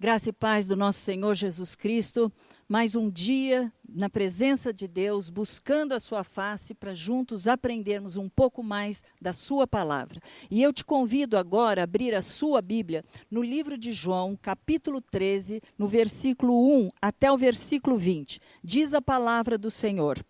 Graça e paz do nosso Senhor Jesus Cristo, mais um dia na presença de Deus, buscando a sua face para juntos aprendermos um pouco mais da sua palavra. E eu te convido agora a abrir a sua Bíblia no livro de João, capítulo 13, no versículo 1 até o versículo 20. Diz a palavra do Senhor.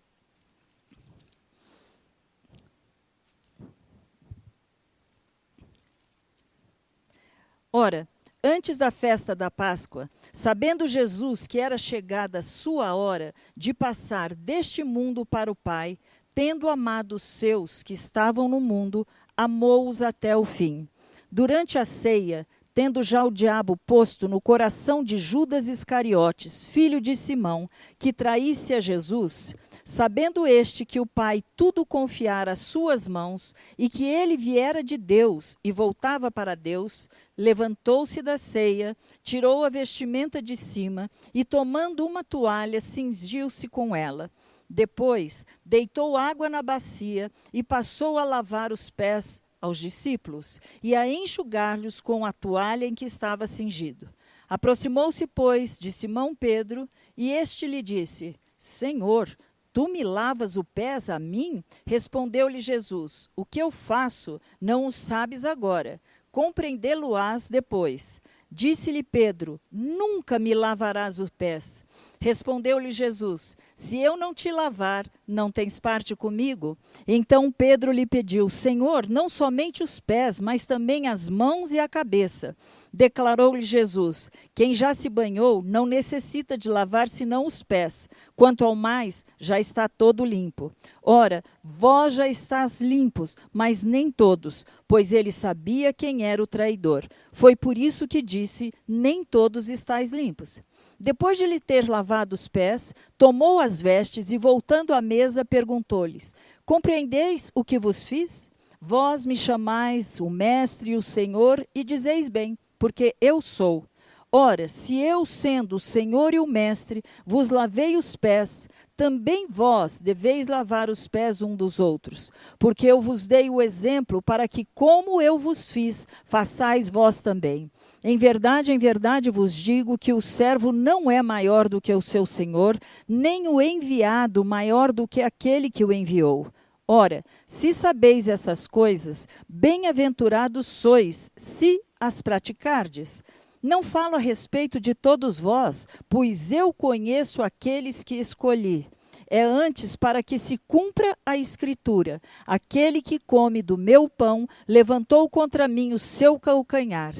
Ora, antes da festa da Páscoa, sabendo Jesus que era chegada a sua hora de passar deste mundo para o Pai, tendo amado os seus que estavam no mundo, amou-os até o fim. Durante a ceia, tendo já o diabo posto no coração de Judas Iscariotes, filho de Simão, que traísse a Jesus, sabendo este que o Pai tudo confiara às suas mãos, e que ele viera de Deus e voltava para Deus, levantou-se da ceia, tirou a vestimenta de cima, e tomando uma toalha, cingiu-se com ela. Depois, deitou água na bacia, e passou a lavar os pés aos discípulos, e a enxugar-lhes com a toalha em que estava cingido. Aproximou-se, pois, de Simão Pedro, e este lhe disse: Senhor, tu me lavas os pés a mim? Respondeu-lhe Jesus: O que eu faço, não o sabes agora, compreendê-lo-ás depois. Disse-lhe Pedro: Nunca me lavarás os pés. Respondeu-lhe Jesus: Se eu não te lavar, não tens parte comigo? Então Pedro lhe pediu: Senhor, não somente os pés, mas também as mãos e a cabeça. Declarou-lhe Jesus: Quem já se banhou não necessita de lavar senão os pés. Quanto ao mais, já está todo limpo. Ora, vós já estáis limpos, mas nem todos, pois ele sabia quem era o traidor. Foi por isso que disse: Nem todos estáis limpos. Depois de lhe ter lavado os pés, tomou as vestes e, voltando à mesa, perguntou-lhes: Compreendeis o que vos fiz? Vós me chamais o Mestre e o Senhor, e dizeis bem, porque eu sou. Ora, se eu, sendo o Senhor e o Mestre, vos lavei os pés, também vós deveis lavar os pés um dos outros, porque eu vos dei o exemplo para que, como eu vos fiz, façais vós também. Em verdade vos digo que o servo não é maior do que o seu senhor, nem o enviado maior do que aquele que o enviou. Ora, se sabeis essas coisas, bem-aventurados sois, se as praticardes. Não falo a respeito de todos vós, pois eu conheço aqueles que escolhi. É antes para que se cumpra a Escritura: aquele que come do meu pão levantou contra mim o seu calcanhar.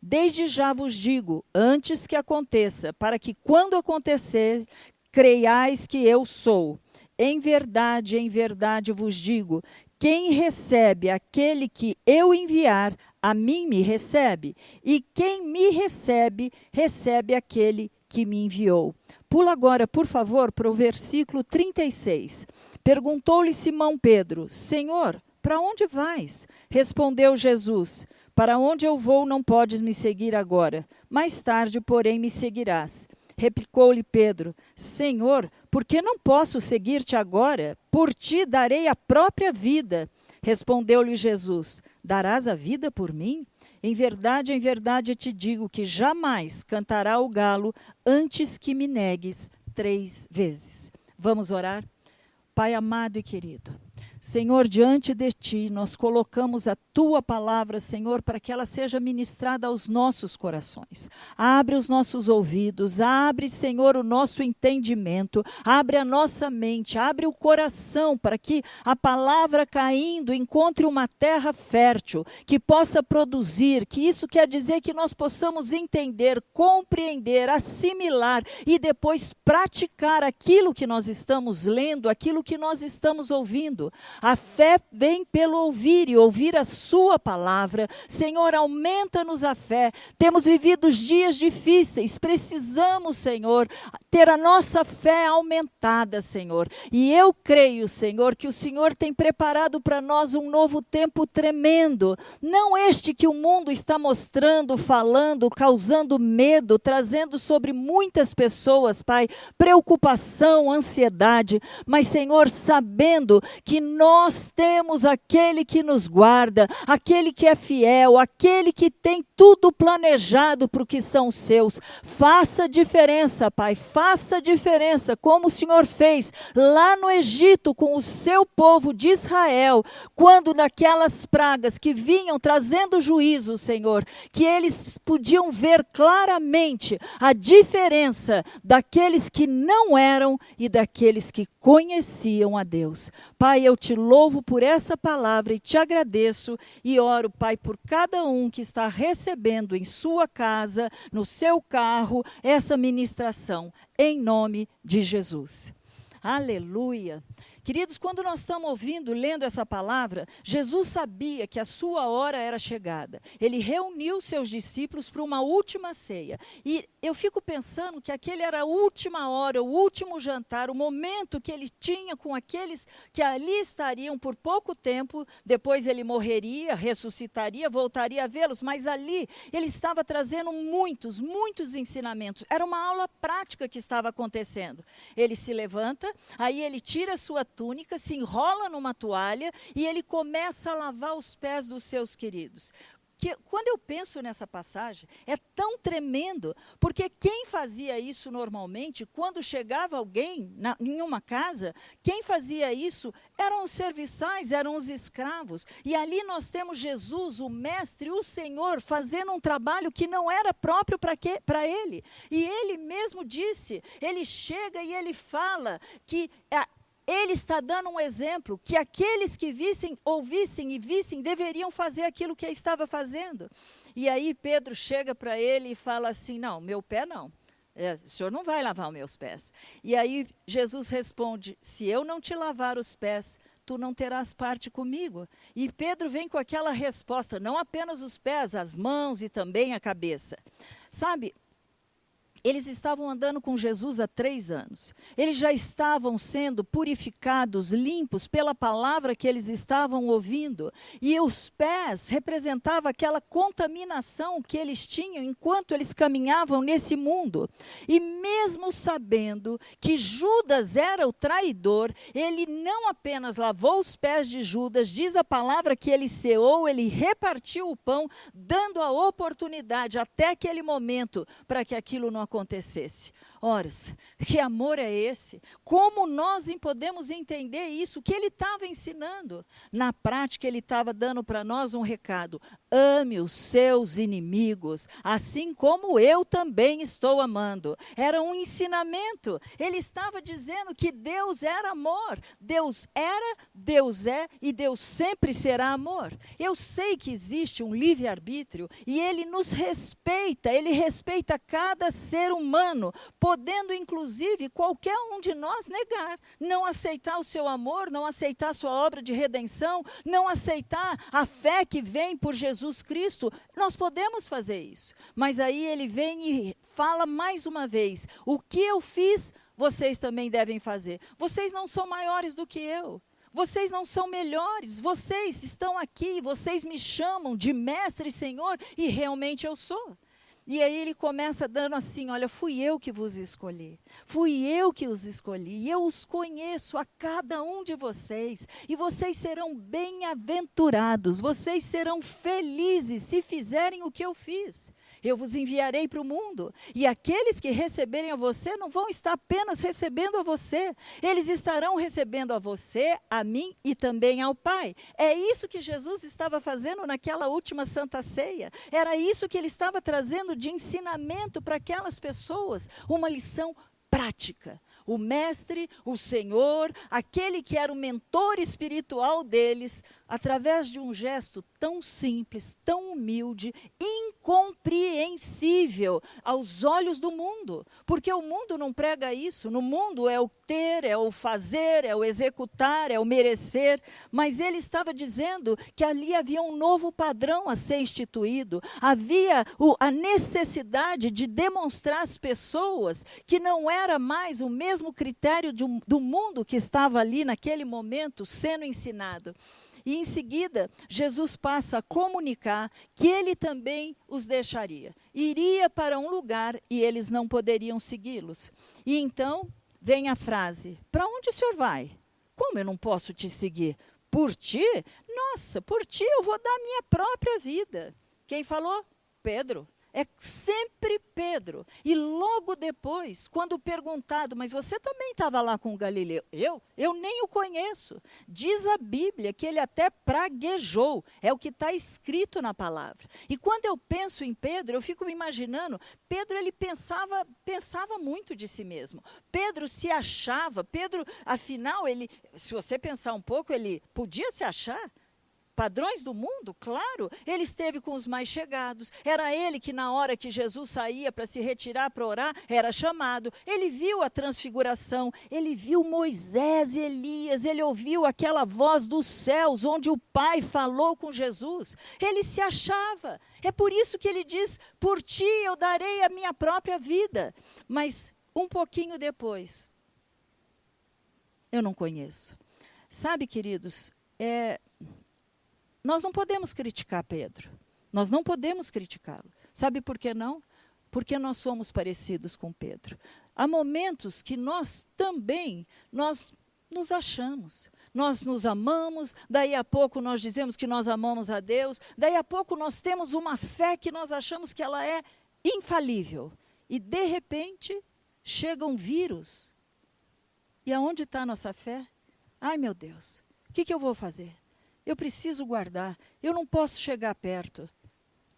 Desde já vos digo, antes que aconteça, para que quando acontecer, creiais que eu sou. Em verdade vos digo, quem recebe aquele que eu enviar, a mim me recebe, e quem me recebe, recebe aquele que me enviou. Pula agora, por favor, para o versículo 36. Perguntou-lhe Simão Pedro: Senhor, para onde vais? Respondeu Jesus: Para onde eu vou não podes me seguir agora, mais tarde, porém, me seguirás. Replicou-lhe Pedro: Senhor, por que não posso seguir-te agora? Por ti darei a própria vida. Respondeu-lhe Jesus: Darás a vida por mim? Em verdade te digo que jamais cantará o galo antes que me negues 3 vezes. Vamos orar? Pai amado e querido, Senhor, diante de Ti, nós colocamos a Tua palavra, Senhor, para que ela seja ministrada aos nossos corações. Abre os nossos ouvidos, abre, Senhor, o nosso entendimento, abre a nossa mente, abre o coração, para que a palavra caindo encontre uma terra fértil, que possa produzir, que isso quer dizer que nós possamos entender, compreender, assimilar e depois praticar aquilo que nós estamos lendo, aquilo que nós estamos ouvindo. A fé vem pelo ouvir e ouvir a sua palavra. Senhor, aumenta-nos a fé. Temos vivido dias difíceis, precisamos, Senhor, ter a nossa fé aumentada, Senhor. E eu creio, Senhor, que o Senhor tem preparado para nós um novo tempo tremendo. Não este que o mundo está mostrando, falando, causando medo, trazendo sobre muitas pessoas, Pai, preocupação, ansiedade. Mas, Senhor, sabendo que nós nós temos aquele que nos guarda, aquele que é fiel, aquele que tem tudo planejado para o que são seus. Faça diferença, Pai, faça diferença, como o Senhor fez lá no Egito com o seu povo de Israel, quando naquelas pragas que vinham trazendo juízo, Senhor, que eles podiam ver claramente a diferença daqueles que não eram e daqueles que conheciam a Deus. Pai, eu te louvo por essa palavra e te agradeço e oro, Pai, por cada um que está recebendo em sua casa, no seu carro, essa ministração, em nome de Jesus. Aleluia. Queridos, quando nós estamos ouvindo, lendo essa palavra, Jesus sabia que a sua hora era chegada. Ele reuniu seus discípulos para uma última ceia. E eu fico pensando que aquele era a última hora, o último jantar, o momento que ele tinha com aqueles que ali estariam por pouco tempo. Depois ele morreria, ressuscitaria, voltaria a vê-los. Mas ali ele estava trazendo muitos ensinamentos. Era uma aula prática que estava acontecendo. Ele se levanta, aí ele tira a sua túnica, se enrola numa toalha e ele começa a lavar os pés dos seus queridos. Quando eu penso nessa passagem, é tão tremendo, porque quem fazia isso normalmente, quando chegava alguém em uma casa, quem fazia isso eram os serviçais, eram os escravos. E ali nós temos Jesus, o Mestre, o Senhor, fazendo um trabalho que não era próprio para ele. E ele mesmo disse, ele chega e ele fala que ele está dando um exemplo que aqueles que ouvissem e vissem deveriam fazer aquilo que ele estava fazendo. E aí Pedro chega para ele e fala assim, não, meu pé não. O senhor não vai lavar os meus pés. E aí Jesus responde, se eu não te lavar os pés, tu não terás parte comigo. E Pedro vem com aquela resposta, não apenas os pés, as mãos e também a cabeça. Sabe, eles estavam andando com Jesus há 3 anos. Eles já estavam sendo purificados, limpos pela palavra que eles estavam ouvindo. E os pés representavam aquela contaminação que eles tinham enquanto eles caminhavam nesse mundo. E mesmo sabendo que Judas era o traidor, ele não apenas lavou os pés de Judas, diz a palavra que ele ceou, ele repartiu o pão, dando a oportunidade até aquele momento para que aquilo não acontecesse. Ora, que amor é esse? Como nós podemos entender isso? O que ele estava ensinando? Na prática, ele estava dando para nós um recado. Ame os seus inimigos, assim como eu também estou amando. Era um ensinamento. Ele estava dizendo que Deus era amor. Deus era, Deus é e Deus sempre será amor. Eu sei que existe um livre-arbítrio e ele nos respeita. Ele respeita cada ser humano, podendo inclusive qualquer um de nós negar, não aceitar o seu amor, não aceitar a sua obra de redenção, não aceitar a fé que vem por Jesus Cristo. Nós podemos fazer isso, mas aí ele vem e fala mais uma vez, o que eu fiz, vocês também devem fazer. Vocês não são maiores do que eu. Vocês não são melhores, vocês estão aqui, vocês me chamam de mestre e senhor, e realmente eu sou. E aí ele começa dando assim, olha, fui eu que vos escolhi, fui eu que os escolhi, e eu os conheço a cada um de vocês, e vocês serão bem-aventurados, vocês serão felizes se fizerem o que eu fiz. Eu vos enviarei para o mundo, e aqueles que receberem a você não vão estar apenas recebendo a você, eles estarão recebendo a você, a mim e também ao Pai. É isso que Jesus estava fazendo naquela última Santa Ceia, era isso que ele estava trazendo de ensinamento para aquelas pessoas, uma lição prática. O Mestre, o Senhor, aquele que era o mentor espiritual deles, através de um gesto tão simples, tão humilde, incompreensível aos olhos do mundo, porque o mundo não prega isso, no mundo é o ter, é o fazer, é o executar, é o merecer, mas ele estava dizendo que ali havia um novo padrão a ser instituído, havia a necessidade de demonstrar às pessoas que não era mais o mesmo critério do mundo que estava ali naquele momento sendo ensinado. E em seguida, Jesus passa a comunicar que ele também os deixaria. Iria para um lugar e eles não poderiam segui-los. E então vem a frase, para onde o senhor vai? Como eu não posso te seguir? Por ti? Nossa, por ti eu vou dar minha própria vida. Quem falou? Pedro. É sempre Pedro. E logo depois, quando perguntado, mas você também estava lá com o Galileu? Eu nem o conheço. Diz a Bíblia que ele até praguejou. É o que está escrito na palavra. E quando eu penso em Pedro, eu fico me imaginando, Pedro ele pensava muito de si mesmo. Pedro se achava, Pedro, afinal, se você pensar um pouco, ele podia se achar. Padrões do mundo, claro, ele esteve com os mais chegados, era ele que na hora que Jesus saía para se retirar para orar, era chamado, ele viu a transfiguração, ele viu Moisés e Elias, ele ouviu aquela voz dos céus, onde o Pai falou com Jesus, ele se achava, é por isso que ele diz, por ti eu darei a minha própria vida, mas um pouquinho depois, eu não conheço. Sabe, queridos, nós não podemos criticar Pedro. Nós não podemos criticá-lo. Sabe por que não? Porque nós somos parecidos com Pedro. Há momentos que nós nos achamos. Nós nos amamos, daí a pouco nós dizemos que nós amamos a Deus, daí a pouco nós temos uma fé que nós achamos que ela é infalível. E de repente, chega um vírus. E aonde está a nossa fé? Ai, meu Deus, o que eu vou fazer? Eu preciso guardar, eu não posso chegar perto.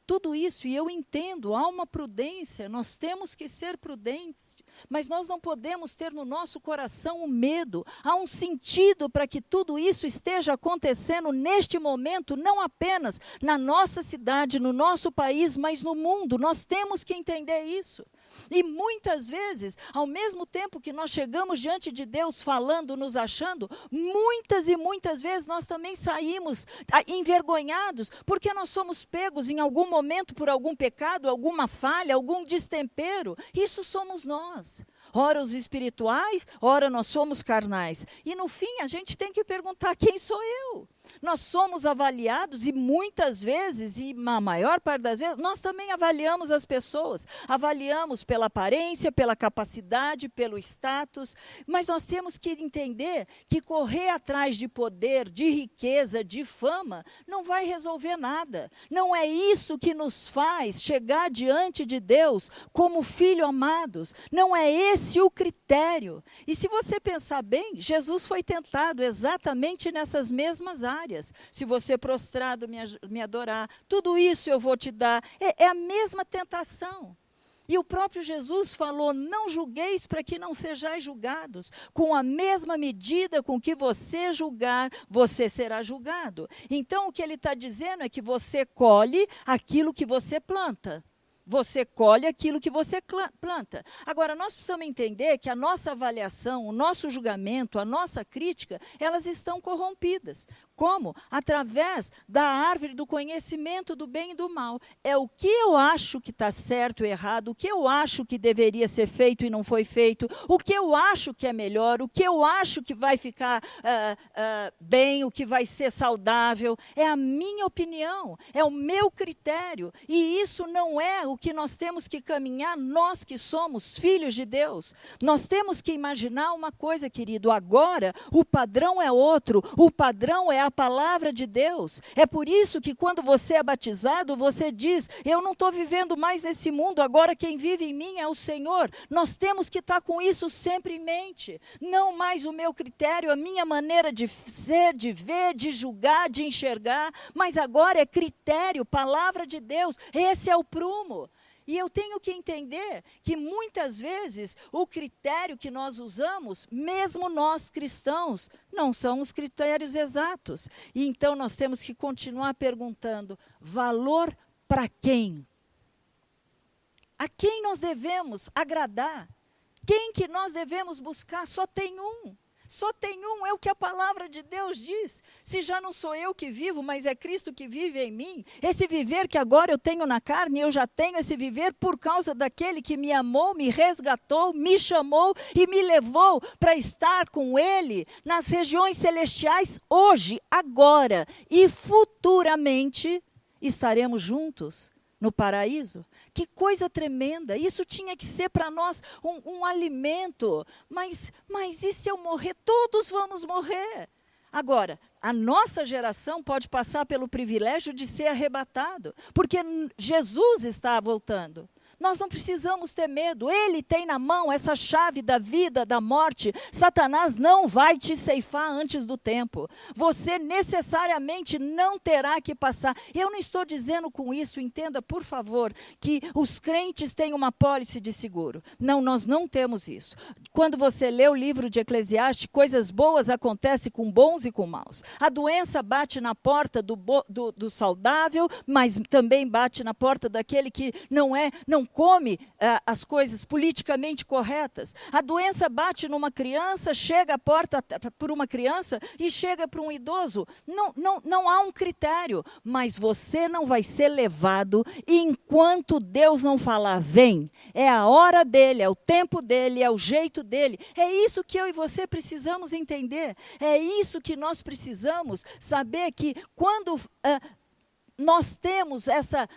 Tudo isso, e eu entendo, há uma prudência, nós temos que ser prudentes, mas nós não podemos ter no nosso coração o medo. Há um sentido para que tudo isso esteja acontecendo neste momento, não apenas na nossa cidade, no nosso país, mas no mundo. Nós temos que entender isso. E muitas vezes, ao mesmo tempo que nós chegamos diante de Deus falando, nos achando, muitas e muitas vezes nós também saímos envergonhados, porque nós somos pegos em algum momento por algum pecado, alguma falha, algum destempero. Isso somos nós. Ora os espirituais, ora nós somos carnais. E no fim a gente tem que perguntar, quem sou eu? Nós somos avaliados e muitas vezes, e a maior parte das vezes, nós também avaliamos as pessoas. Avaliamos pela aparência, pela capacidade, pelo status, mas nós temos que entender que correr atrás de poder, de riqueza, de fama, não vai resolver nada. Não é isso que nos faz chegar diante de Deus como filhos amados. Não é esse o critério. E se você pensar bem, Jesus foi tentado exatamente nessas mesmas áreas. Se você prostrado me adorar, tudo isso eu vou te dar. É a mesma tentação. E o próprio Jesus falou, não julgueis para que não sejais julgados. Com a mesma medida com que você julgar, você será julgado. Então o que ele está dizendo é que você colhe aquilo que você planta. Você colhe aquilo que você planta. Agora, nós precisamos entender que a nossa avaliação, o nosso julgamento, a nossa crítica, elas estão corrompidas. Como? Através da árvore do conhecimento do bem e do mal. É o que eu acho que está certo e errado, o que eu acho que deveria ser feito e não foi feito, o que eu acho que é melhor, o que eu acho que vai ficar bem, o que vai ser saudável. É a minha opinião, é o meu critério. E isso não é o que nós temos que caminhar, nós que somos filhos de Deus. Nós temos que imaginar uma coisa, querido, agora o padrão é outro, o padrão é a palavra de Deus. É por isso que quando você é batizado, você diz, eu não estou vivendo mais nesse mundo, agora quem vive em mim é o Senhor. Nós temos que estar com isso sempre em mente. Não mais o meu critério, a minha maneira de ser, de ver, de julgar, de enxergar, mas agora é critério, palavra de Deus. Esse é o prumo. E eu tenho que entender que muitas vezes o critério que nós usamos, mesmo nós cristãos, não são os critérios exatos. E então nós temos que continuar perguntando, valor para quem? A quem nós devemos agradar? Quem que nós devemos buscar? Só tem um. Só tem um, é o que a palavra de Deus diz. Se já não sou eu que vivo, mas é Cristo que vive em mim, esse viver que agora eu tenho na carne, eu já tenho esse viver por causa daquele que me amou, me resgatou, me chamou e me levou para estar com Ele nas regiões celestiais hoje, agora e futuramente estaremos juntos no paraíso. Que coisa tremenda, isso tinha que ser para nós um alimento, mas e se eu morrer? Todos vamos morrer. Agora, a nossa geração pode passar pelo privilégio de ser arrebatado, porque Jesus está voltando. Nós não precisamos ter medo, Ele tem na mão essa chave da vida, da morte. Satanás não vai te ceifar antes do tempo. Você necessariamente não terá que passar. Eu não estou dizendo com isso, entenda por favor, que os crentes têm uma pólice de seguro. Não, nós não temos isso. Quando você lê o livro de Eclesiastes, coisas boas acontecem com bons e com maus. A doença bate na porta do saudável, mas também bate na porta daquele que não come as coisas politicamente corretas. A doença bate numa criança, chega à porta por uma criança e chega para um idoso. Não há um critério, mas você não vai ser levado enquanto Deus não falar, vem. É a hora dele, é o tempo dele, é o jeito dele. É isso que eu e você precisamos entender. É isso que nós precisamos saber, que quando nós temos essa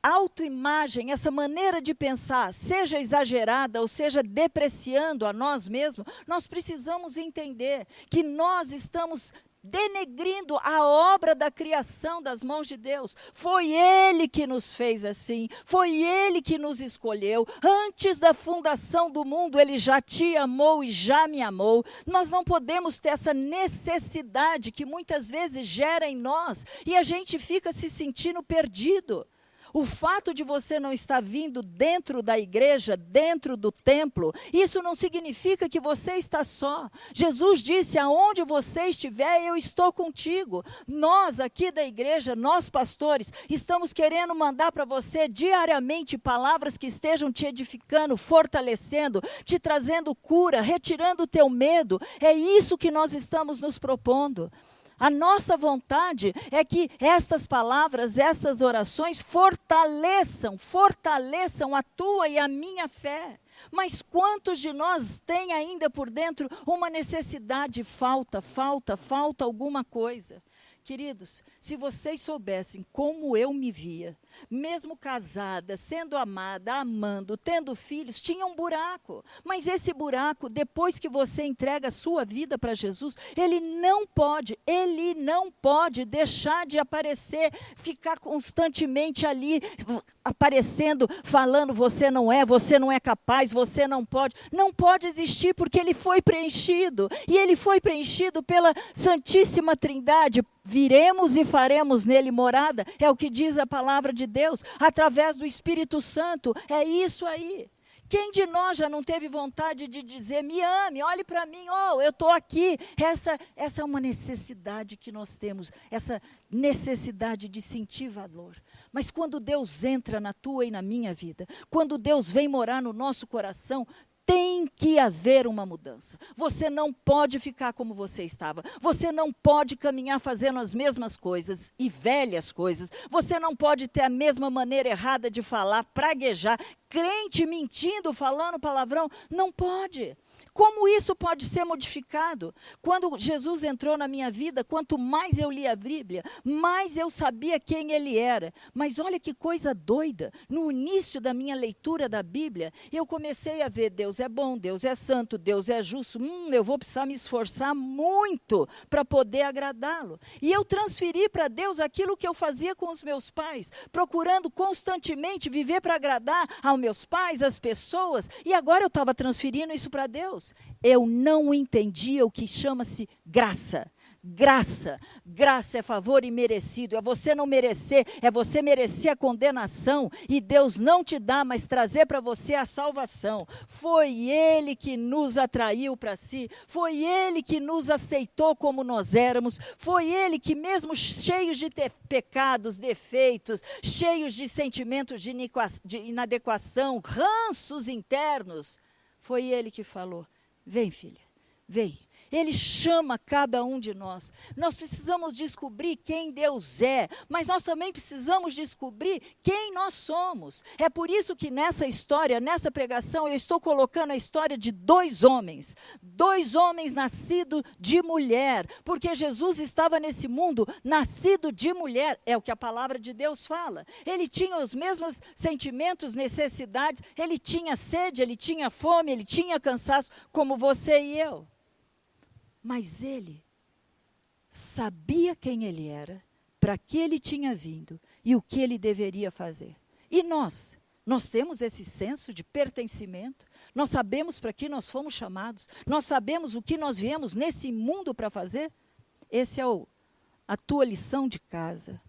autoimagem, essa maneira de pensar, seja exagerada ou seja depreciando a nós mesmos, nós precisamos entender que nós estamos denegrindo a obra da criação das mãos de Deus. Foi Ele que nos fez assim, foi Ele que nos escolheu. Antes da fundação do mundo, Ele já te amou e já me amou. Nós não podemos ter essa necessidade que muitas vezes gera em nós e a gente fica se sentindo perdido. O fato de você não estar vindo dentro da igreja, dentro do templo, isso não significa que você está só. Jesus disse, aonde você estiver, eu estou contigo. Nós aqui da igreja, nós pastores, estamos querendo mandar para você diariamente palavras que estejam te edificando, fortalecendo, te trazendo cura, retirando o teu medo. É isso que nós estamos nos propondo. A nossa vontade é que estas palavras, estas orações fortaleçam a tua e a minha fé. Mas quantos de nós têm ainda por dentro uma necessidade, falta alguma coisa? Queridos, se vocês soubessem como eu me via, mesmo casada, sendo amada, amando, tendo filhos, tinha um buraco. Mas esse buraco, depois que você entrega a sua vida para Jesus, ele não pode deixar de aparecer, ficar constantemente ali, aparecendo, falando, você não é capaz, você não pode existir, porque ele foi preenchido, e ele foi preenchido pela Santíssima Trindade. Viremos e faremos nele morada, é o que diz a palavra de Deus, através do Espírito Santo, é isso aí. Quem de nós já não teve vontade de dizer, me ame, olhe para mim, eu estou aqui. Essa é uma necessidade que nós temos, essa necessidade de sentir valor. Mas quando Deus entra na tua e na minha vida, quando Deus vem morar no nosso coração, tem que haver uma mudança. Você não pode ficar como você estava. Você não pode caminhar fazendo as mesmas coisas e velhas coisas. Você não pode ter a mesma maneira errada de falar, praguejar, crente mentindo, falando palavrão. Não pode. Como isso pode ser modificado? Quando Jesus entrou na minha vida, quanto mais eu lia a Bíblia, mais eu sabia quem Ele era. Mas olha que coisa doida, no início da minha leitura da Bíblia, eu comecei a ver, Deus é bom, Deus é santo, Deus é justo, eu vou precisar me esforçar muito para poder agradá-lo. E eu transferi para Deus aquilo que eu fazia com os meus pais, procurando constantemente viver para agradar aos meus pais, às pessoas, e agora eu estava transferindo isso para Deus. Eu não entendia o que chama-se graça. Graça é favor imerecido, é você não merecer, é você merecer a condenação, e Deus não te dá, mas trazer para você a salvação. Foi Ele que nos atraiu para si, foi Ele que nos aceitou como nós éramos, foi Ele que mesmo cheios de pecados, defeitos, cheios de sentimentos de inadequação, ranços internos, foi Ele que falou, vem filha, vem. Ele chama cada um de nós. Nós precisamos descobrir quem Deus é, mas nós também precisamos descobrir quem nós somos. É por isso que nessa história, nessa pregação, eu estou colocando a história de dois homens nascidos de mulher, porque Jesus estava nesse mundo nascido de mulher, é o que a palavra de Deus fala. Ele tinha os mesmos sentimentos, necessidades, ele tinha sede, ele tinha fome, ele tinha cansaço, como você e eu. Mas ele sabia quem ele era, para que ele tinha vindo e o que ele deveria fazer. E nós temos esse senso de pertencimento, nós sabemos para que nós fomos chamados, nós sabemos o que nós viemos nesse mundo para fazer. Esse é a tua lição de casa.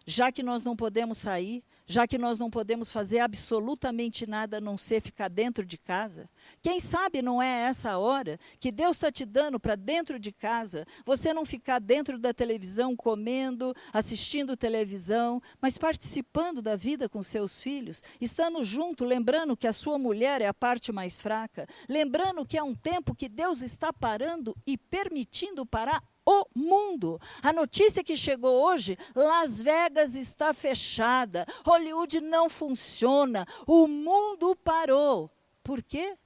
Já que nós não podemos sair, já que nós não podemos fazer absolutamente nada a não ser ficar dentro de casa, quem sabe não é essa a hora que Deus está te dando para dentro de casa, você não ficar dentro da televisão comendo, assistindo televisão, mas participando da vida com seus filhos, estando junto, lembrando que a sua mulher é a parte mais fraca, lembrando que é um tempo que Deus está parando e permitindo parar o mundo. A notícia que chegou hoje, Las Vegas está fechada, Hollywood não funciona, o mundo parou. Por quê?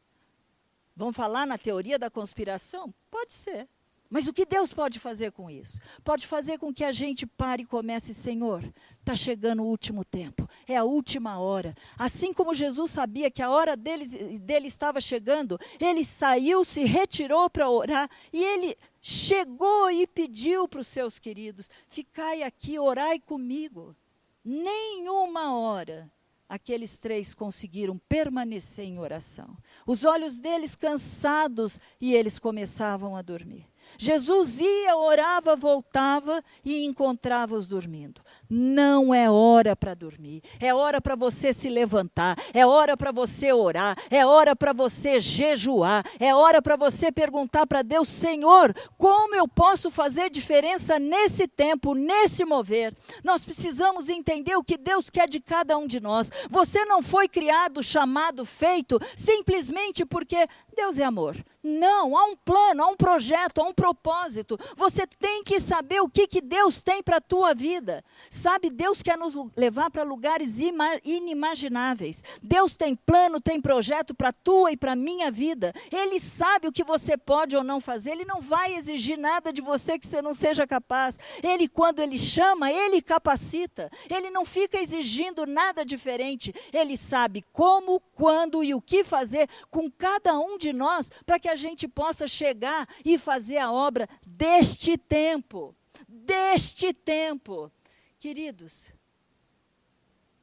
Vão falar na teoria da conspiração? Pode ser. Mas o que Deus pode fazer com isso? Pode fazer com que a gente pare e comece, Senhor, está chegando o último tempo, é a última hora. Assim como Jesus sabia que a hora dele estava chegando, ele saiu, se retirou para orar, e ele chegou e pediu para os seus queridos, ficai aqui, orai comigo. Nenhuma hora aqueles 3 conseguiram permanecer em oração. Os olhos deles cansados e eles começavam a dormir. Jesus ia, orava, voltava e encontrava-os dormindo. Não é hora para dormir, é hora para você se levantar, é hora para você orar, é hora para você jejuar, é hora para você perguntar para Deus, Senhor, como eu posso fazer diferença nesse tempo, nesse mover? Nós precisamos entender o que Deus quer de cada um de nós. Você não foi criado, chamado, feito, simplesmente porque Deus é amor. Não, há um plano, há um projeto, há um propósito. Você tem que saber o que Deus tem para a tua vida. Sabe, Deus quer nos levar para lugares inimagináveis. Deus tem plano, tem projeto para a tua e para a minha vida. Ele sabe o que você pode ou não fazer. Ele não vai exigir nada de você que você não seja capaz. Ele, quando Ele chama, Ele capacita. Ele não fica exigindo nada diferente. Ele sabe como, quando e o que fazer com cada um de nós para que a gente possa chegar e fazer a obra deste tempo. Deste tempo. Queridos,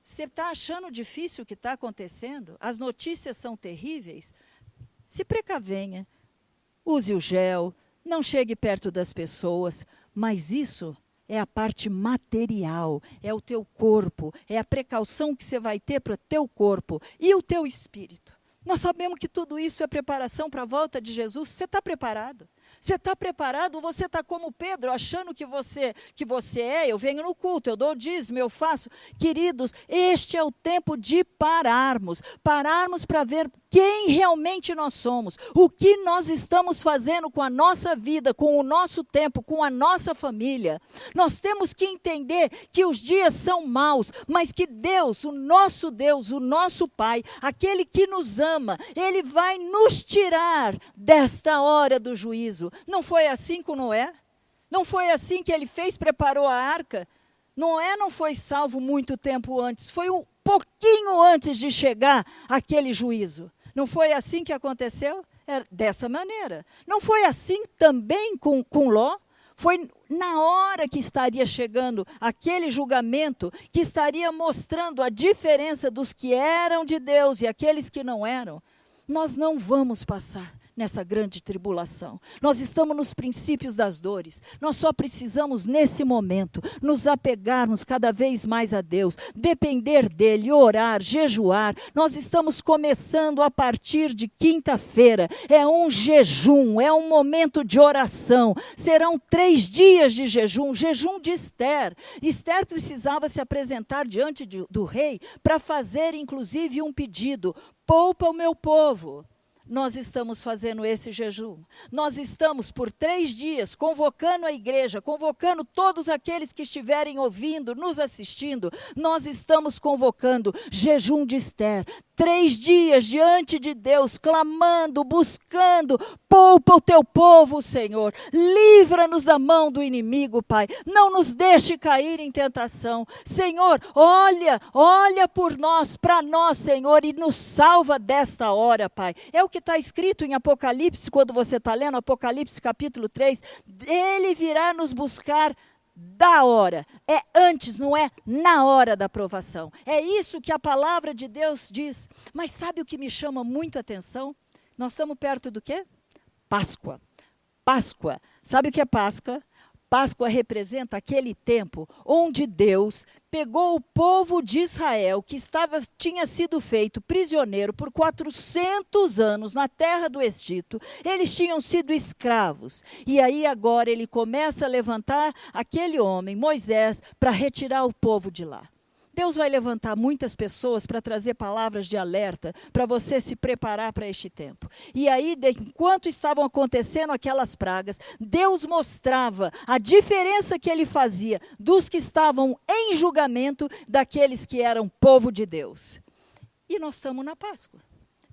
você está achando difícil o que está acontecendo? As notícias são terríveis? Se precavenha, use o gel, não chegue perto das pessoas, mas isso é a parte material, é o teu corpo, é a precaução que você vai ter para o teu corpo e o teu espírito. Nós sabemos que tudo isso é preparação para a volta de Jesus. Você está preparado? Você está preparado ou você está como Pedro, achando que você eu venho no culto, eu dou o dízimo, eu faço. Queridos, este é o tempo de pararmos para ver quem realmente nós somos, o que nós estamos fazendo com a nossa vida, com o nosso tempo, com a nossa família. Nós temos que entender que os dias são maus, mas que Deus, o nosso Pai, aquele que nos ama, Ele vai nos tirar desta hora do juízo. Não foi assim com Noé? Não foi assim que ele fez, preparou a arca? Noé não foi salvo muito tempo antes, foi um pouquinho antes de chegar aquele juízo. Não foi assim que aconteceu? É dessa maneira. Não foi assim também com Ló? Foi na hora que estaria chegando aquele julgamento, que estaria mostrando a diferença dos que eram de Deus e aqueles que não eram. Nós não vamos passar nessa grande tribulação. Nós estamos nos princípios das dores. Nós só precisamos, nesse momento, nos apegarmos cada vez mais a Deus, depender dEle, orar, jejuar. Nós estamos começando a partir de quinta-feira. É um jejum, é um momento de oração. Serão 3 dias de jejum de Esther. Esther precisava se apresentar diante do rei para fazer, inclusive, um pedido. Poupa o meu povo. Nós estamos fazendo esse jejum. Nós estamos por 3 dias convocando a igreja, convocando todos aqueles que estiverem ouvindo, nos assistindo. Nós estamos convocando jejum de Esther. 3 dias diante de Deus, clamando, buscando. Poupa o teu povo, Senhor. Livra-nos da mão do inimigo, Pai. Não nos deixe cair em tentação. Senhor, olha por nós, para nós, Senhor, e nos salva desta hora, Pai. É o que que está escrito em Apocalipse, quando você está lendo Apocalipse capítulo 3, ele virá nos buscar da hora. É antes, não é na hora da provação. É isso que a palavra de Deus diz. Mas sabe o que me chama muito a atenção? Nós estamos perto do quê? Páscoa. Páscoa. Sabe o que é Páscoa? Páscoa representa aquele tempo onde Deus pegou o povo de Israel, que tinha sido feito prisioneiro por 400 anos na terra do Egito. Eles tinham sido escravos. E aí agora ele começa a levantar aquele homem, Moisés, para retirar o povo de lá. Deus vai levantar muitas pessoas para trazer palavras de alerta, para você se preparar para este tempo. E aí, enquanto estavam acontecendo aquelas pragas, Deus mostrava a diferença que ele fazia dos que estavam em julgamento daqueles que eram povo de Deus. E nós estamos na Páscoa.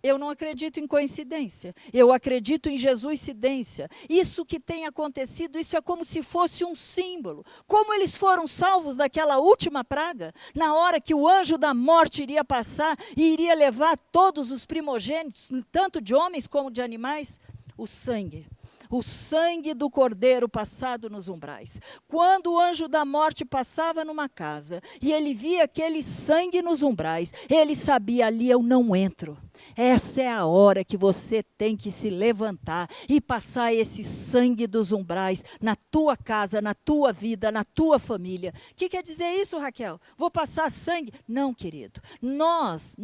Eu não acredito em coincidência, eu acredito em Jesuscidência. Isso que tem acontecido, isso é como se fosse um símbolo. Como eles foram salvos daquela última praga, na hora que o anjo da morte iria passar e iria levar todos os primogênitos, tanto de homens como de animais, o sangue do cordeiro passado nos umbrais. Quando o anjo da morte passava numa casa e ele via aquele sangue nos umbrais, ele sabia: ali eu não entro. Essa é a hora que você tem que se levantar e passar esse sangue dos umbrais na tua casa, na tua vida, na tua família. O que quer dizer isso, Raquel? Vou passar sangue? Não, querido. Nós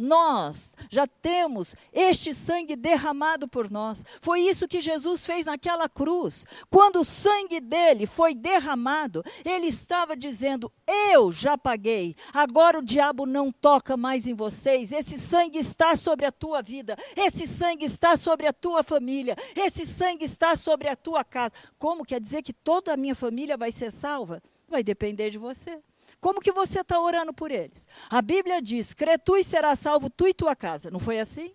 já temos este sangue derramado por nós. Foi isso que Jesus fez naquela cruz. Quando o sangue dele foi derramado, ele estava dizendo: eu já paguei, agora o diabo não toca mais em vocês. Esse sangue está sobre a tua vida, esse sangue está sobre a tua família, esse sangue está sobre a tua casa. Como quer dizer que toda a minha família vai ser salva? Vai depender de você. Como que você está orando por eles? A Bíblia diz: crê tu e serás salvo tu e tua casa. Não foi assim?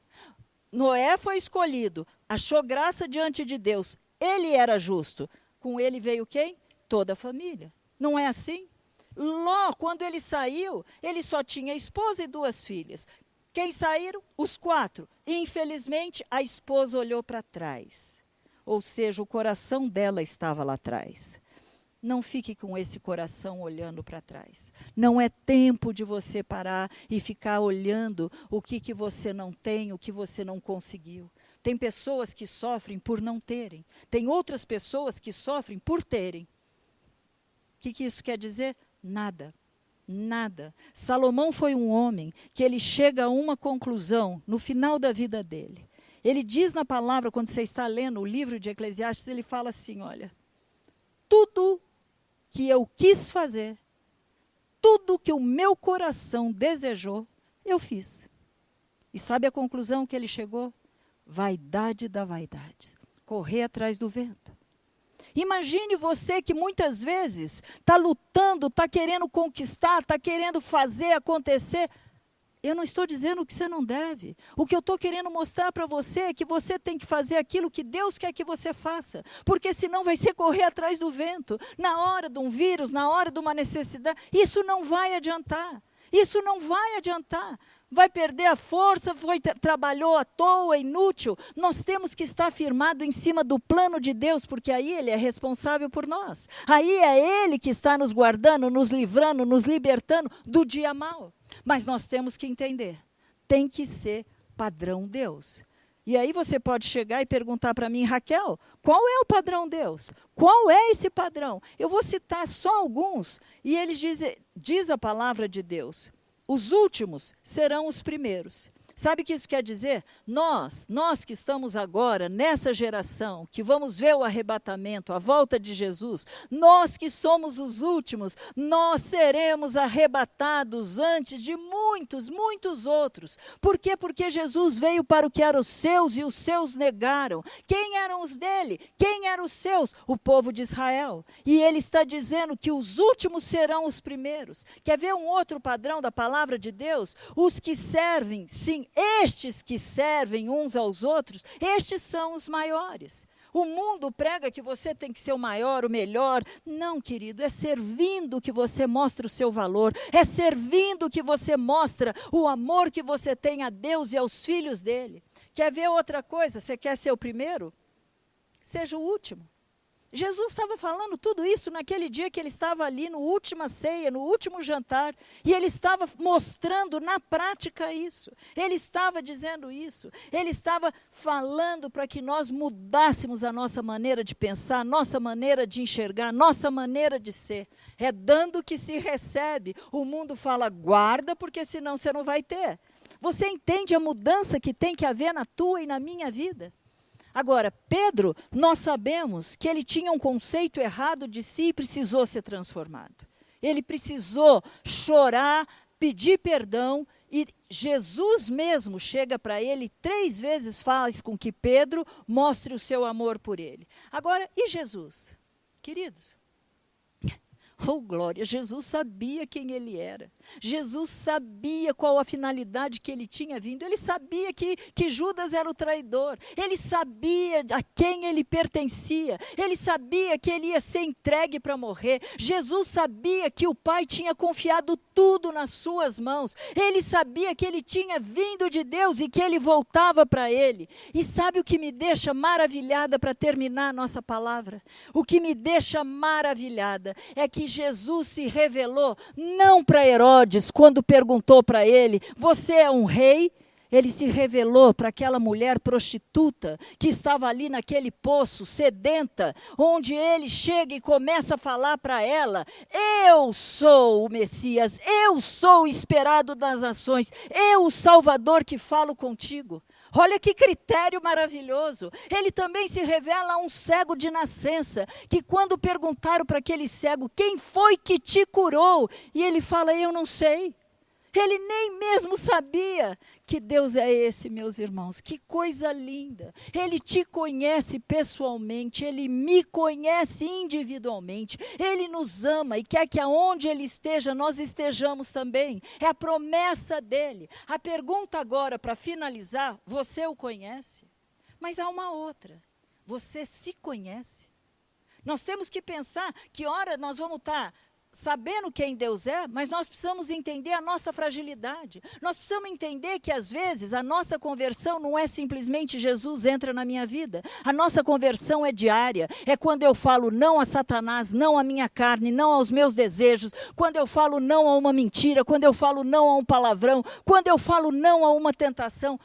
Noé foi escolhido, achou graça diante de Deus, ele era justo. Com ele veio quem? Toda a família. Não é assim? Ló, quando ele saiu, ele só tinha esposa e 2 filhas. Quem saíram? Os 4. E, infelizmente, a esposa olhou para trás. Ou seja, o coração dela estava lá atrás. Não fique com esse coração olhando para trás. Não é tempo de você parar e ficar olhando o que você não tem, o que você não conseguiu. Tem pessoas que sofrem por não terem. Tem outras pessoas que sofrem por terem. O que isso quer dizer? Nada. Nada. Salomão foi um homem que ele chega a uma conclusão no final da vida dele. Ele diz na palavra, quando você está lendo o livro de Eclesiastes, ele fala assim: olha, tudo que eu quis fazer, tudo que o meu coração desejou, eu fiz. E sabe a conclusão que ele chegou? Vaidade da vaidade. Correr atrás do vento. Imagine você que muitas vezes está lutando, está querendo conquistar, está querendo fazer acontecer. Eu não estou dizendo que você não deve. O que eu estou querendo mostrar para você é que você tem que fazer aquilo que Deus quer que você faça. Porque senão vai ser correr atrás do vento. Na hora de um vírus, na hora de uma necessidade, isso não vai adiantar. Isso não vai adiantar. Vai perder a força, trabalhou à toa, inútil. Nós temos que estar firmado em cima do plano de Deus, porque aí Ele é responsável por nós. Aí é Ele que está nos guardando, nos livrando, nos libertando do dia mau. Mas nós temos que entender, tem que ser padrão Deus. E aí você pode chegar e perguntar para mim: Raquel, qual é o padrão Deus? Qual é esse padrão? Eu vou citar só alguns, e eles diz a palavra de Deus: os últimos serão os primeiros. Sabe o que isso quer dizer? Nós que estamos agora nessa geração, que vamos ver o arrebatamento, a volta de Jesus, nós que somos os últimos, nós seremos arrebatados antes de muitos outros. Por quê? Porque Jesus veio para o que eram os seus e os seus negaram. Quem eram os dele? Quem eram os seus? O povo de Israel. E ele está dizendo que os últimos serão os primeiros. Quer ver um outro padrão da palavra de Deus? Os que servem, sim, estes que servem uns aos outros, estes são os maiores. O mundo prega que você tem que ser o maior, o melhor. Não, querido, é servindo que você mostra o seu valor. É servindo que você mostra o amor que você tem a Deus e aos filhos dele. Quer ver outra coisa? Você quer ser o primeiro? Seja o último. Jesus estava falando tudo isso naquele dia que ele estava ali no última ceia, no último jantar, e ele estava mostrando na prática isso. Ele estava dizendo isso. Ele estava falando para que nós mudássemos a nossa maneira de pensar, nossa maneira de enxergar, nossa maneira de ser. É dando que se recebe. O mundo fala, guarda, porque senão você não vai ter. Você entende a mudança que tem que haver na tua e na minha vida? Agora, Pedro, nós sabemos que ele tinha um conceito errado de si e precisou ser transformado. Ele precisou chorar, pedir perdão, e Jesus mesmo chega para ele 3 vezes, faz com que Pedro mostre o seu amor por ele. Agora, e Jesus? Queridos, oh glória, Jesus sabia quem ele era. Jesus sabia qual a finalidade que ele tinha vindo. Ele sabia que Judas era o traidor. Ele sabia a quem ele pertencia. Ele sabia que ele ia ser entregue para morrer. Jesus sabia que o Pai tinha confiado tudo nas suas mãos. Ele sabia que ele tinha vindo de Deus e que ele voltava para ele. E sabe o que me deixa maravilhada para terminar a nossa palavra? O que me deixa maravilhada é que Jesus se revelou não para Herodes, quando perguntou para ele, você é um rei? Ele se revelou para aquela mulher prostituta que estava ali naquele poço, sedenta, onde ele chega e começa a falar para ela, eu sou o Messias, eu sou o esperado das nações, eu o Salvador que falo contigo. Olha que critério maravilhoso. Ele também se revela a um cego de nascença, que quando perguntaram para aquele cego, quem foi que te curou? E ele fala, eu não sei. Ele nem mesmo sabia. Que Deus é esse, meus irmãos, que coisa linda. Ele te conhece pessoalmente, Ele me conhece individualmente, Ele nos ama e quer que aonde Ele esteja, nós estejamos também. É a promessa dEle. A pergunta agora, para finalizar, você o conhece? Mas há uma outra, você se conhece? Nós temos que pensar que hora nós vamos estar sabendo quem Deus é, mas nós precisamos entender a nossa fragilidade. Nós precisamos entender que às vezes a nossa conversão não é simplesmente Jesus entra na minha vida. A nossa conversão é diária. É quando eu falo não a Satanás, não à minha carne, não aos meus desejos. Quando eu falo não a uma mentira, quando eu falo não a um palavrão, quando eu falo não a uma tentação.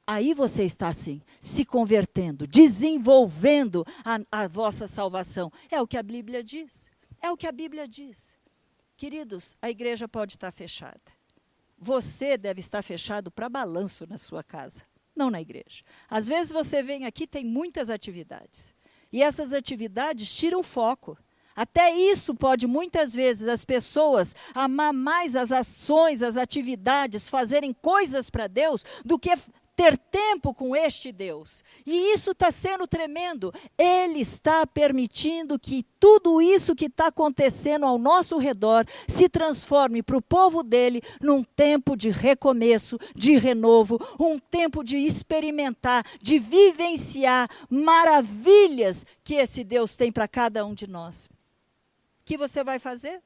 Aí você está assim, se convertendo, desenvolvendo a vossa salvação. É o que a Bíblia diz. É o que a Bíblia diz. Queridos, a igreja pode estar fechada. Você deve estar fechado para balanço na sua casa, não na igreja. Às vezes você vem aqui, tem muitas atividades. E essas atividades tiram foco. Até isso pode, muitas vezes, as pessoas amar mais as ações, as atividades, fazerem coisas para Deus, do que ter tempo com este Deus. E isso está sendo tremendo. Ele está permitindo que tudo isso que está acontecendo ao nosso redor se transforme para o povo dele num tempo de recomeço, de renovo, um tempo de experimentar, de vivenciar maravilhas que esse Deus tem para cada um de nós. O que você vai fazer?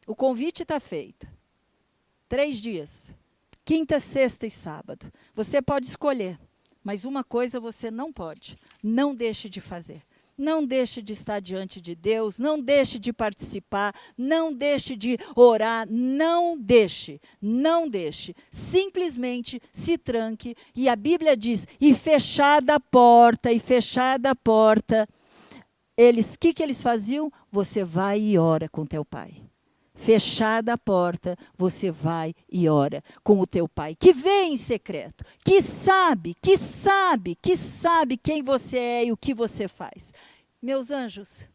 O convite está feito. 3 dias. Quinta, sexta e sábado. Você pode escolher, mas uma coisa você não pode. Não deixe de fazer. Não deixe de estar diante de Deus, não deixe de participar, não deixe de orar, não deixe. Simplesmente se tranque. E a Bíblia diz, e fechada a porta, eles, o que eles faziam? Você vai e ora com teu pai. Fechada a porta, você vai e ora com o teu pai, que vê em secreto, que sabe quem você é e o que você faz. Meus anjos,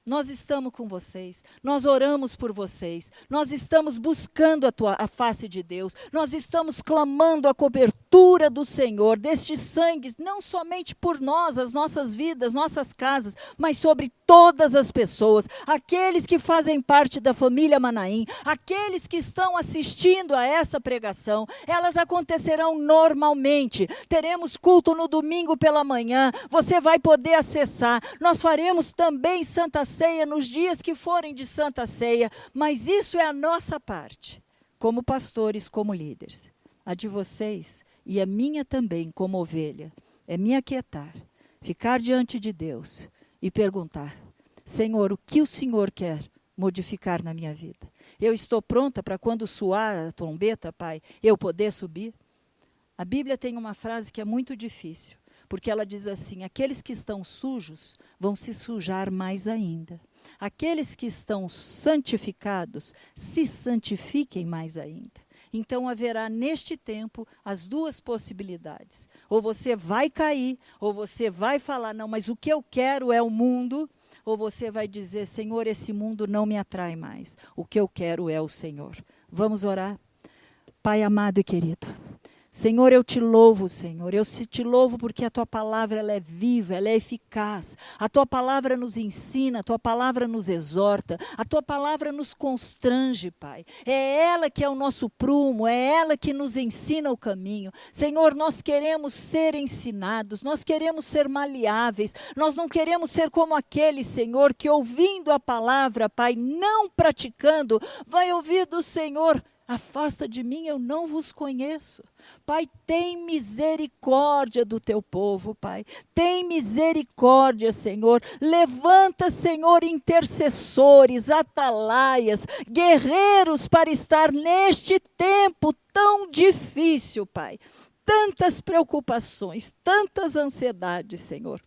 nós estamos com vocês, nós oramos por vocês, nós estamos buscando a face de Deus, nós estamos clamando a cobertura do Senhor, deste sangue, não somente por nós, as nossas vidas, nossas casas, mas sobre todas as pessoas, aqueles que fazem parte da família Manaim, aqueles que estão assistindo a esta pregação, elas acontecerão normalmente. Teremos culto no domingo pela manhã, você vai poder acessar. Nós faremos também Santa Ceia nos dias que forem de Santa Ceia, mas isso é a nossa parte, como pastores, como líderes. A de vocês, e a minha também, como ovelha, é me aquietar, ficar diante de Deus e perguntar: Senhor, o que o Senhor quer modificar na minha vida? Eu estou pronta para quando soar a trombeta, Pai, eu poder subir? A Bíblia tem uma frase que é muito difícil, porque ela diz assim: aqueles que estão sujos vão se sujar mais ainda. Aqueles que estão santificados, se santifiquem mais ainda. Então haverá neste tempo as duas possibilidades. Ou você vai cair, ou você vai falar: não, mas o que eu quero é o mundo. Ou você vai dizer: Senhor, esse mundo não me atrai mais. O que eu quero é o Senhor. Vamos orar? Pai amado e querido, Senhor, eu te louvo, Senhor. Eu te louvo porque a tua palavra ela é viva, ela é eficaz. A tua palavra nos ensina, a tua palavra nos exorta, a tua palavra nos constrange, Pai. É ela que é o nosso prumo, é ela que nos ensina o caminho. Senhor, nós queremos ser ensinados, nós queremos ser maleáveis, nós não queremos ser como aquele, Senhor, que ouvindo a palavra, Pai, não praticando, vai ouvir do Senhor: afasta de mim, eu não vos conheço. Pai, tem misericórdia do teu povo, Pai. Tem misericórdia, Senhor. Levanta, Senhor, intercessores, atalaias, guerreiros para estar neste tempo tão difícil, Pai. Tantas preocupações, tantas ansiedades, Senhor.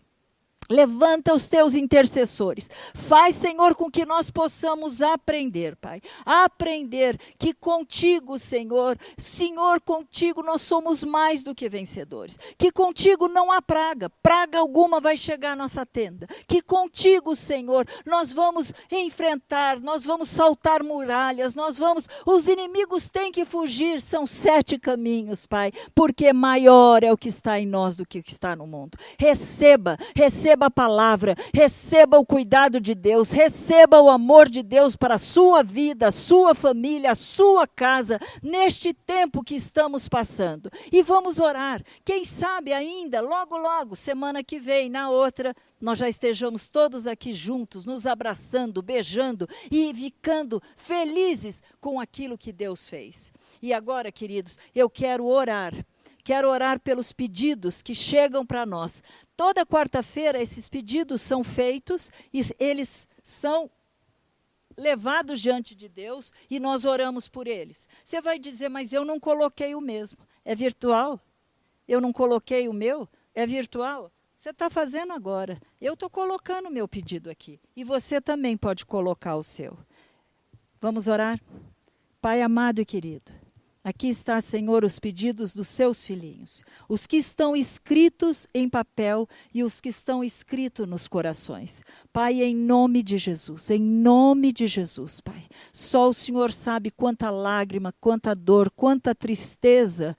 Levanta os teus intercessores. Faz, Senhor, com que nós possamos aprender, Pai. Aprender que contigo, Senhor, contigo nós somos mais do que vencedores. Que contigo não há praga. Praga alguma vai chegar à nossa tenda. Que contigo, Senhor, nós vamos enfrentar, nós vamos saltar muralhas, os inimigos têm que fugir. São 7 caminhos, Pai, porque maior é o que está em nós do que o que está no mundo. Receba a palavra, receba o cuidado de Deus, receba o amor de Deus para a sua vida, a sua família, a sua casa, neste tempo que estamos passando. E vamos orar. Quem sabe ainda, logo, semana que vem, na outra, nós já estejamos todos aqui juntos, nos abraçando, beijando e ficando felizes com aquilo que Deus fez. E agora, queridos, eu quero orar. Quero orar pelos pedidos que chegam para nós. Toda quarta-feira esses pedidos são feitos e eles são levados diante de Deus e nós oramos por eles. Você vai dizer: mas eu não coloquei o mesmo. É virtual? Eu não coloquei o meu? É virtual? Você está fazendo agora. Eu estou colocando o meu pedido aqui. E você também pode colocar o seu. Vamos orar? Pai amado e querido, aqui está, Senhor, os pedidos dos seus filhinhos, os que estão escritos em papel e os que estão escritos nos corações. Pai, em nome de Jesus, Pai. Só o Senhor sabe quanta lágrima, quanta dor, quanta tristeza,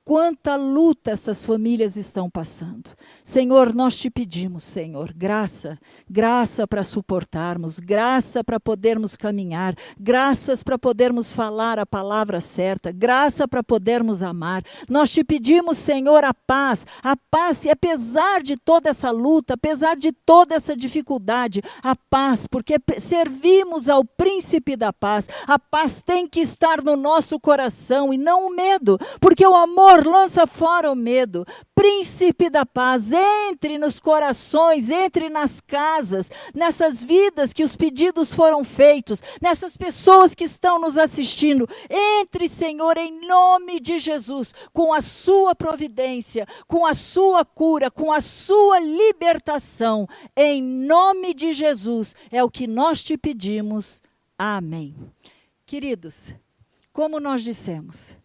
quanta luta estas famílias estão passando. Senhor, nós te pedimos, Senhor, graça para suportarmos, graça para podermos caminhar, graças para podermos falar a palavra certa, graça para podermos amar. Nós te pedimos, Senhor, a paz, e apesar de toda essa luta, apesar de toda essa dificuldade, a paz, porque servimos ao príncipe da paz. A paz tem que estar no nosso coração e não o medo, porque o amor lança fora o medo. Príncipe da paz, entre nos corações, entre nas casas, nessas vidas que os pedidos foram feitos, nessas pessoas que estão nos assistindo. Entre, Senhor, em nome de Jesus, com a sua providência, com a sua cura, com a sua libertação. Em nome de Jesus, é o que nós te pedimos. Amém. Queridos, como nós dissemos,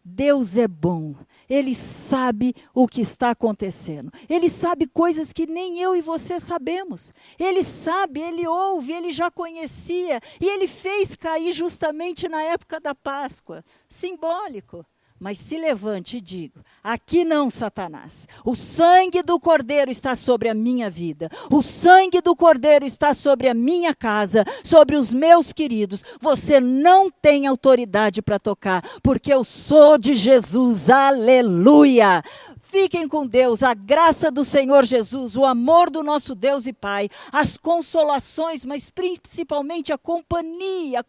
Deus é bom, Ele sabe o que está acontecendo, Ele sabe coisas que nem eu e você sabemos, Ele sabe, Ele ouve, Ele já conhecia, e Ele fez cair justamente na época da Páscoa, simbólico. Mas se levante e diga: aqui não, Satanás. O sangue do Cordeiro está sobre a minha vida. O sangue do Cordeiro está sobre a minha casa, sobre os meus queridos. Você não tem autoridade para tocar, porque eu sou de Jesus. Aleluia! Fiquem com Deus, a graça do Senhor Jesus, o amor do nosso Deus e Pai, as consolações, mas principalmente a companhia,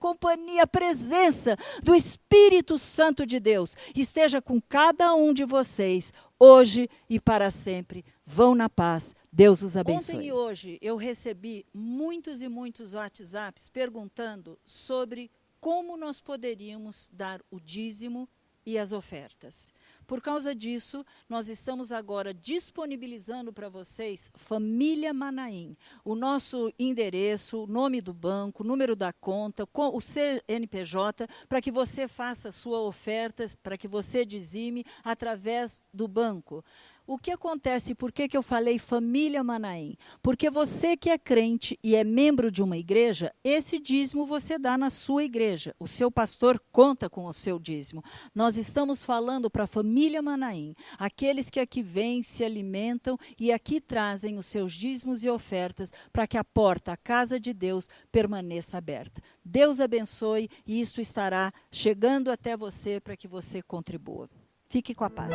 a presença do Espírito Santo de Deus esteja com cada um de vocês, hoje e para sempre. Vão na paz. Deus os abençoe. Ontem e hoje eu recebi muitos e muitos WhatsApps perguntando sobre como nós poderíamos dar o dízimo e as ofertas. Por causa disso, nós estamos agora disponibilizando para vocês Família Manaim. O nosso endereço, o nome do banco, o número da conta, o CNPJ, para que você faça a sua oferta, para que você dizime através do banco. O que acontece, por que eu falei Família Manaim? Porque você que é crente e é membro de uma igreja, esse dízimo você dá na sua igreja. O seu pastor conta com o seu dízimo. Nós estamos falando para a Família Manaim, aqueles que aqui vêm, se alimentam e aqui trazem os seus dízimos e ofertas para que a porta, a casa de Deus, permaneça aberta. Deus abençoe e isto estará chegando até você para que você contribua. Fique com a paz.